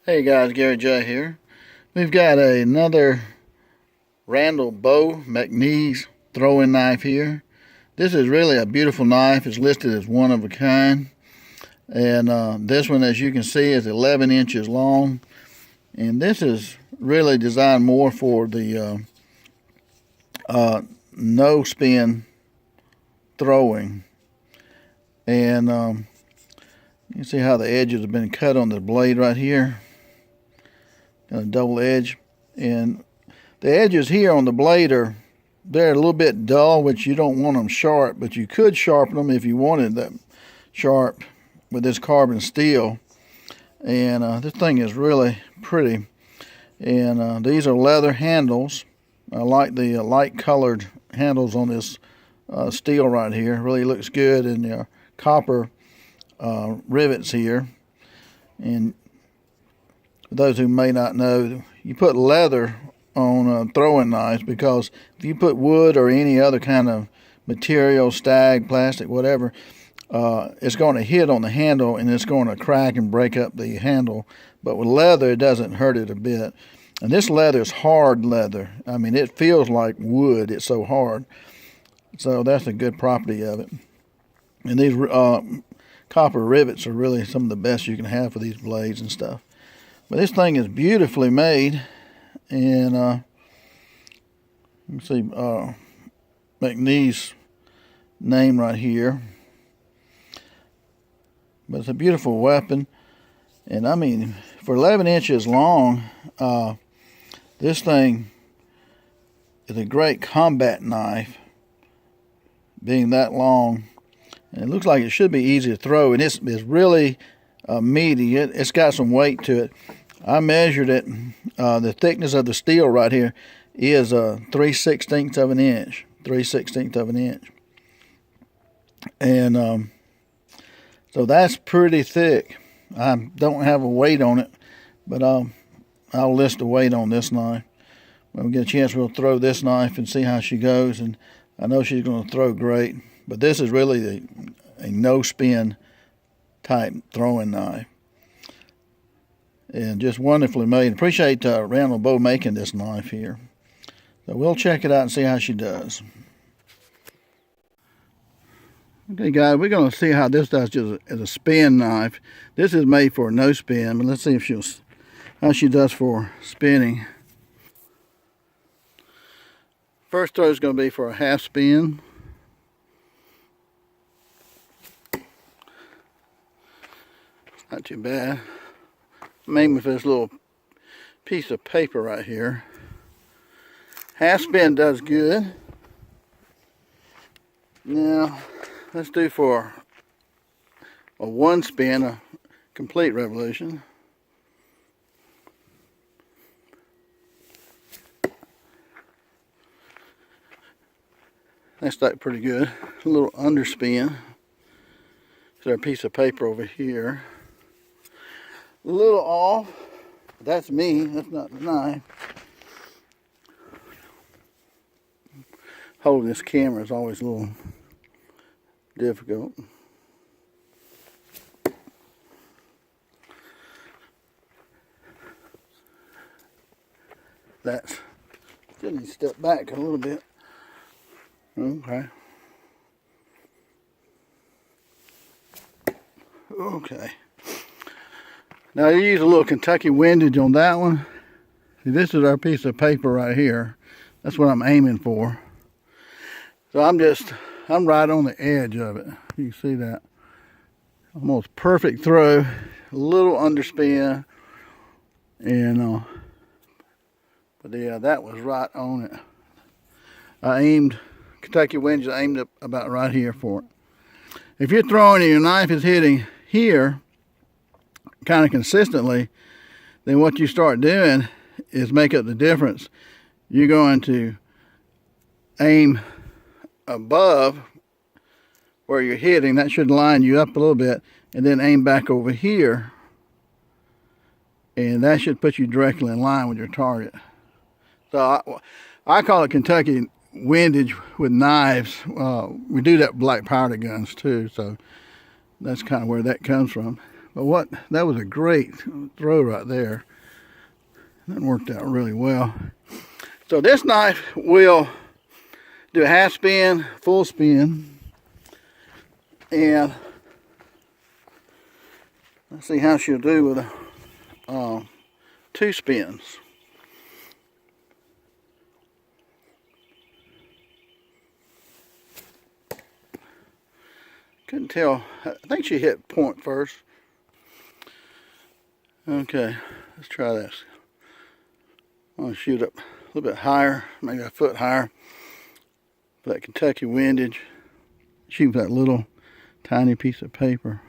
Hey guys, Gary J here. We've got another Randall McNees throwing knife here. This is really a beautiful knife. It's listed as one of a kind. And this one, as you can see, is 11 inches long. And this is really designed more for the no spin throwing. And you can see how the edges have been cut on the blade right here. A double edge, and the edges here on the blade they're a little bit dull, which you don't want them sharp, but you could sharpen them if you wanted them sharp with this carbon steel. And this thing is really pretty, and these are leather handles. I like the light colored handles on this steel right here. It really looks good, and copper rivets here. And for those who may not know, you put leather on throwing knives because if you put wood or any other kind of material, stag, plastic, whatever, it's going to hit on the handle and it's going to crack and break up the handle. But with leather, it doesn't hurt it a bit. And this leather is hard leather. I mean, it feels like wood. It's so hard. So that's a good property of it. And these copper rivets are really some of the best you can have for these blades and stuff. But this thing is beautifully made, and you can see McNees' name right here. But it's a beautiful weapon, and I mean, for 11 inches long, this thing is a great combat knife, being that long. And it looks like it should be easy to throw, and it's really meaty. It's got some weight to it. I measured it. The thickness of the steel right here is 3/16 of an inch. 3/16 of an inch. And so that's pretty thick. I don't have a weight on it, but I'll list the weight on this knife. When we get a chance, we'll throw this knife and see how she goes. And I know she's going to throw great. But this is really a no-spin type throwing knife. And just wonderfully made. Appreciate Randall making this knife here. So we'll check it out and see how she does. Okay, guys, we're going to see how this does just as a spin knife. This is made for no spin, but let's see if how she does for spinning. First throw is going to be for a half spin. Not too bad. Maybe with this little piece of paper right here. Half spin does good. Now, let's do for a one spin, a complete revolution. That's like pretty good. A little underspin. There's a piece of paper over here. A little off. That's me. That's not the knife. Holding this camera is always a little difficult. That's still need to step back a little bit. Okay. Okay. Now you use a little Kentucky windage on that one. See, this is our piece of paper right here. That's what I'm aiming for. So I'm right on the edge of it. You can see that. Almost perfect throw. A little underspin. And but yeah, that was right on it. Kentucky windage, I aimed up about right here for it. If you're throwing and your knife is hitting here kind of consistently, then what you start doing is make up the difference. You're going to aim above where you're hitting. That should line you up a little bit, and then aim back over here, and that should put you directly in line with your target. So I call it Kentucky windage with knives. We do that with black powder guns too, so that's kind of where that comes from. But that was a great throw right there. That worked out really well. So this knife will do a half spin, full spin, and let's see how she'll do with two spins. Couldn't tell. I think she hit point first. Okay, let's try this. I'm going to shoot up a little bit higher, maybe a foot higher. For that Kentucky windage. Shoot that little tiny piece of paper.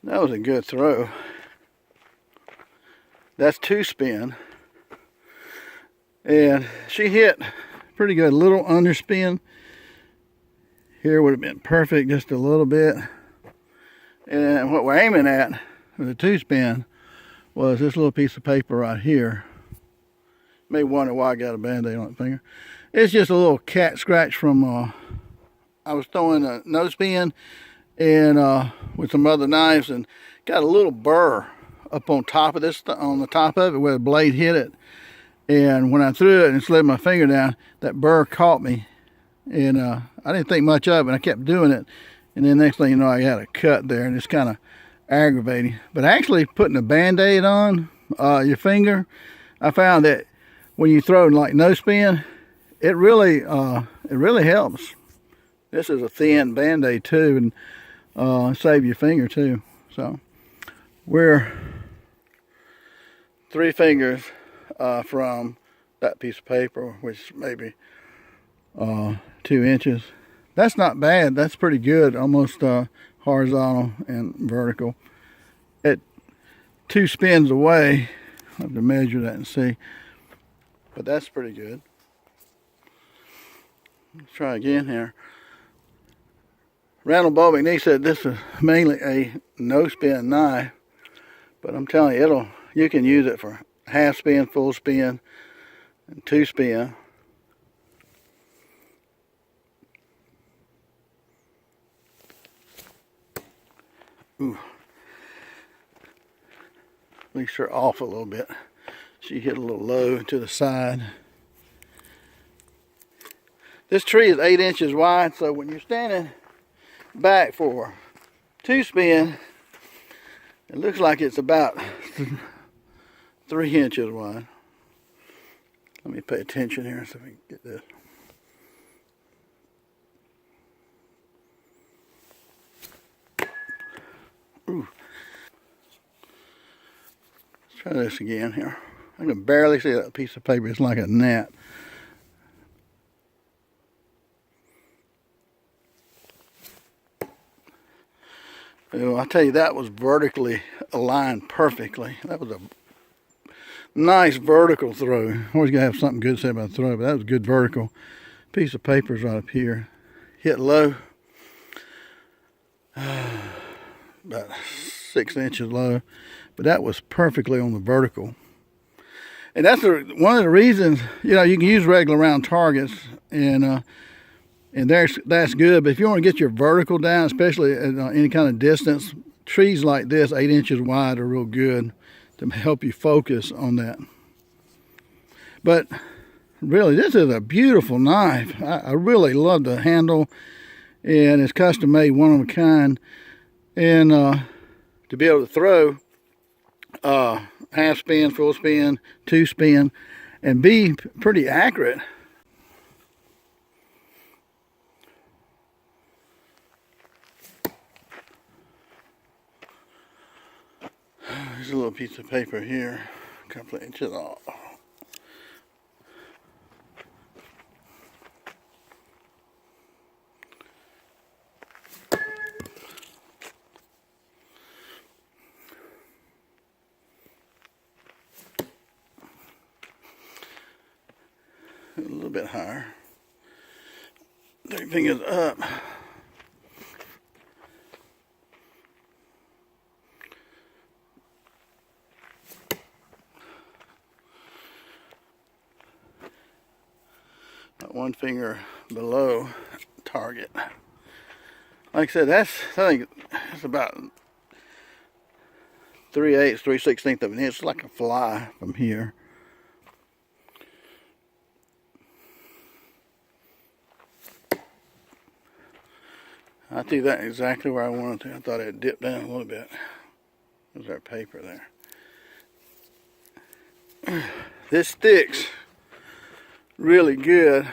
That was a good throw. That's two spin. And she hit pretty good, little underspin. Here would have been perfect, just a little bit. And what we're aiming at with the two spin was this little piece of paper right here. You may wonder why I got a band-aid on the finger. It's just a little cat scratch from, I was throwing a no spin and with some other knives and got a little burr up on top of this, on the top of it where the blade hit it. And when I threw it and slid my finger down, that burr caught me. And I didn't think much of it. I kept doing it. And then next thing you know, I had a cut there, and it's kind of aggravating. But actually putting a band-aid on your finger, I found that when you throw like no spin, it really helps. This is a thin band-aid too, and save your finger too. So we're 3 fingers from that piece of paper, which maybe 2 inches. That's not bad. That's pretty good. Almost horizontal and vertical. At 2 spins away, I have to measure that and see. But that's pretty good. Let's try again here. Randall McNees said this is mainly a no spin knife, but I'm telling you, you can use it for half spin, full spin, and 2 spin. Ooh. At least her off a little bit. She hit a little low to the side. This tree is 8 inches wide, so when you're standing back for 2 spin, it looks like it's about 3 inches wide. Let me pay attention here so we can get this. Ooh. Let's try this again here. I can barely see that piece of paper. It's like a gnat. Well, I tell you, that was vertically aligned perfectly. That was a nice vertical throw. Always gotta have something good to say about the throw, but that was a good vertical. Piece of paper's right up here. Hit low. About 6 inches low, but that was perfectly on the vertical. And that's one of the reasons, you can use regular round targets, and that's good. But if you want to get your vertical down, especially at any kind of distance, trees like this, 8 inches wide, are real good to help you focus on that. But really, this is a beautiful knife. I really love the handle, and it's custom made, one of a kind. And to be able to throw half spin, full spin, 2 spin, and be pretty accurate. There's a little piece of paper here, a couple of inches off. A little bit higher. 3 fingers up. About 1 finger below target. Like I said, I think that's about 3/8, 3/16 of an inch. It's like a fly from here. I threw that exactly where I wanted to. I thought it dipped down a little bit. There's our paper there. This sticks really good.